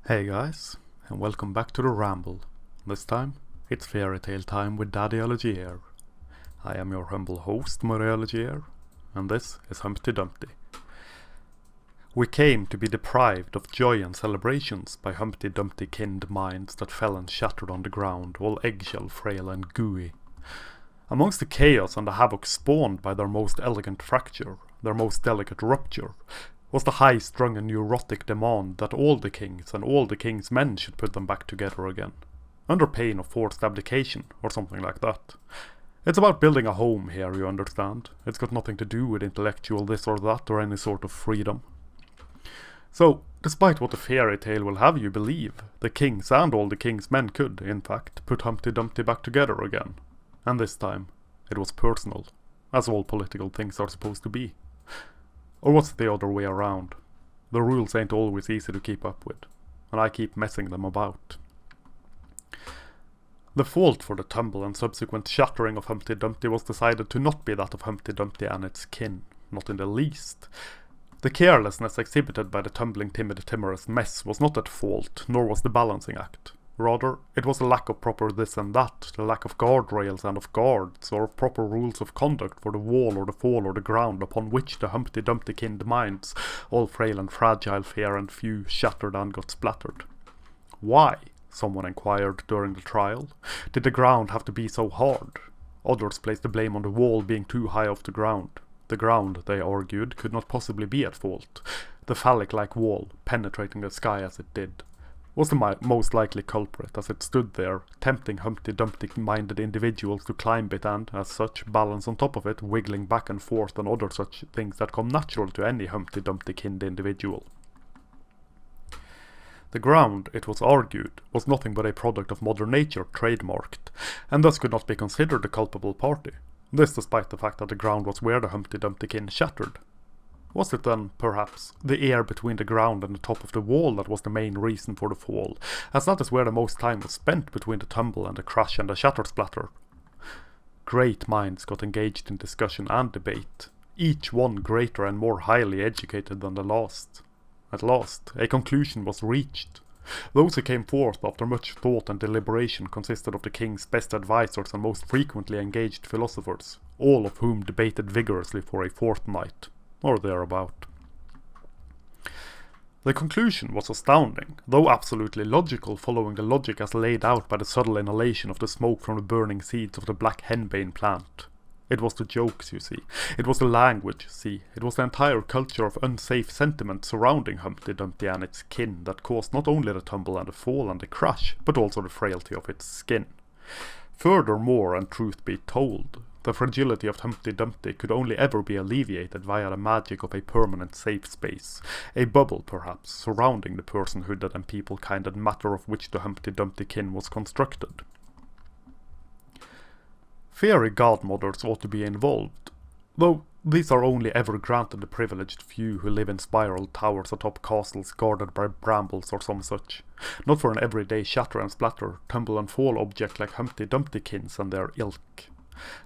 Hey guys, and welcome back to the Ramble. This time, it's fairy tale time with Daddyology here. I am your humble host, Moriology here, and this is Humpty-Dumpty. We came to be deprived of joy and celebrations by Humpty-Dumpty-kinned minds that fell and shattered on the ground, all eggshell frail and gooey. Amongst the chaos and the havoc spawned by their most elegant fracture, their most delicate rupture, was the high-strung and neurotic demand that all the kings and all the king's men should put them back together again, under pain of forced abdication, or something like that. It's about building a home here, you understand. It's got nothing to do with intellectual this or that or any sort of freedom. So, despite what the fairy tale will have you believe, the kings and all the king's men could, in fact, put Humpty-Dumpty back together again. And this time, it was personal, as all political things are supposed to be. Or what's the other way around? The rules ain't always easy to keep up with, and I keep messing them about. The fault for the tumble and subsequent shattering of Humpty-Dumpty was decided to not be that of Humpty-Dumpty and its kin, not in the least. The carelessness exhibited by the tumbling timorous mess was not at fault, nor was the balancing act. Rather, it was a lack of proper this and that, the lack of guardrails and of guards, or proper rules of conduct for the wall or the fall or the ground upon which the Humpty-Dumpty-kinned minds, all frail and fragile, fair and few, shattered and got splattered. Why, someone inquired during the trial, did the ground have to be so hard? Others placed the blame on the wall being too high off the ground. The ground, they argued, could not possibly be at fault. The phallic-like wall, penetrating the sky as it did, was the most likely culprit, as it stood there, tempting Humpty-Dumpty-minded individuals to climb it and, as such, balance on top of it, wiggling back and forth and other such things that come natural to any Humpty-Dumpty-kinned individual. The ground, it was argued, was nothing but a product of modern nature trademarked, and thus could not be considered the culpable party. This despite the fact that the ground was where the Humpty-Dumpty-kin shattered. Was it then, perhaps, the air between the ground and the top of the wall that was the main reason for the fall, as that is where the most time was spent between the tumble and the crash and the shatter-splatter? Great minds got engaged in discussion and debate, each one greater and more highly educated than the last. At last, a conclusion was reached. Those who came forth after much thought and deliberation consisted of the king's best advisors and most frequently engaged philosophers, all of whom debated vigorously for a fortnight, or thereabout. The conclusion was astounding, though absolutely logical, following the logic as laid out by the subtle inhalation of the smoke from the burning seeds of the black henbane plant. It was the jokes, you see. It was the language, see. It was the entire culture of unsafe sentiment surrounding Humpty-Dumpty and its kin that caused not only the tumble and the fall and the crash, but also the frailty of its skin. Furthermore, and truth be told, the fragility of Humpty-Dumpty could only ever be alleviated via the magic of a permanent safe space, a bubble perhaps, surrounding the personhood and people-kind and matter of which the Humpty-Dumpty-kin was constructed. Fairy godmothers ought to be involved, though these are only ever granted the privileged few who live in spiral towers atop castles guarded by brambles or some such, not for an everyday shatter and splatter, tumble and fall object like Humpty-Dumpty-kins and their ilk.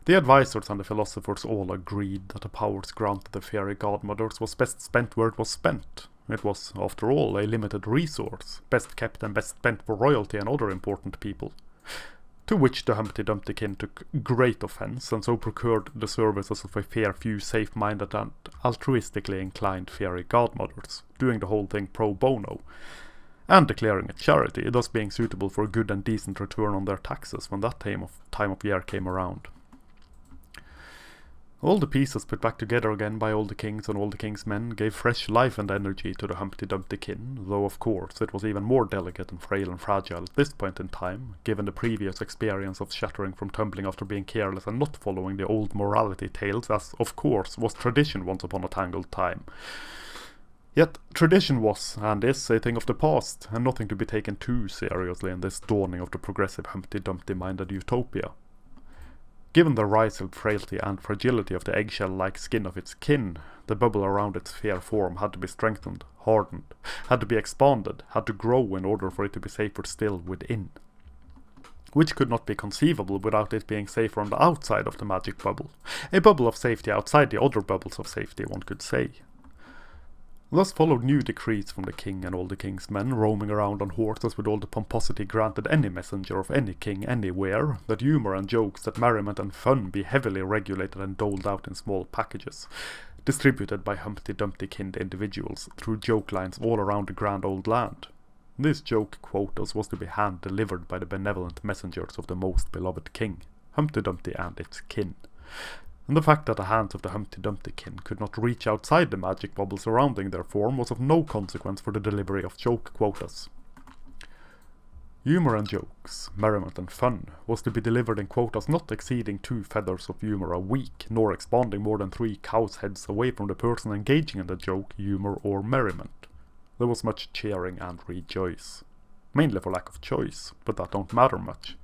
The advisors and the philosophers all agreed that the powers granted the fairy godmothers was best spent where it was spent. It was, after all, a limited resource, best kept and best spent for royalty and other important people. To which the Humpty-Dumpty-kin took great offence, and so procured the services of a fair few safe-minded and altruistically inclined fairy godmothers, doing the whole thing pro bono, and declaring it charity, thus being suitable for a good and decent return on their taxes when that time of year came around. All the pieces put back together again by all the kings and all the king's men gave fresh life and energy to the Humpty-Dumpty-kin, though of course it was even more delicate and frail and fragile at this point in time, given the previous experience of shattering from tumbling after being careless and not following the old morality tales, as of course was tradition once upon a tangled time. Yet tradition was, and is, a thing of the past, and nothing to be taken too seriously in this dawning of the progressive Humpty-Dumpty-minded utopia. Given the rise of frailty and fragility of the eggshell-like skin of its kin, the bubble around its fair form had to be strengthened, hardened, had to be expanded, had to grow in order for it to be safer still within. Which could not be conceivable without it being safer on the outside of the magic bubble, a bubble of safety outside the other bubbles of safety, one could say. Thus followed new decrees from the king and all the king's men, roaming around on horses with all the pomposity granted any messenger of any king anywhere, that humour and jokes, that merriment and fun be heavily regulated and doled out in small packages, distributed by Humpty-Dumpty-kinned individuals through joke lines all around the grand old land. This joke quotas was to be hand-delivered by the benevolent messengers of the most beloved king, Humpty-Dumpty and its kin. And the fact that the hands of the Humpty-Dumpty kin could not reach outside the magic bubble surrounding their form was of no consequence for the delivery of joke quotas. Humour and jokes, merriment and fun, was to be delivered in quotas not exceeding 2 feathers of humour a week, nor expanding more than 3 cows' heads away from the person engaging in the joke, humour or merriment. There was much cheering and rejoice. Mainly for lack of choice, but that don't matter much.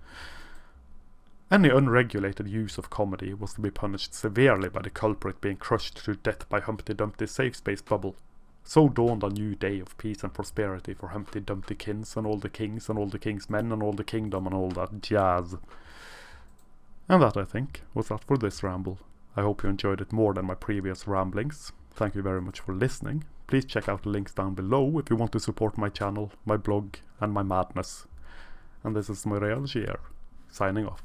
Any unregulated use of comedy was to be punished severely by the culprit being crushed to death by Humpty-Dumpty's safe space bubble. So dawned a new day of peace and prosperity for Humpty-Dumpty-kins and all the kings and all the king's men and all the kingdom and all that jazz. And that, I think, was that for this ramble. I hope you enjoyed it more than my previous ramblings. Thank you very much for listening. Please check out the links down below if you want to support my channel, my blog and my madness. And this is Moreal Gier, signing off.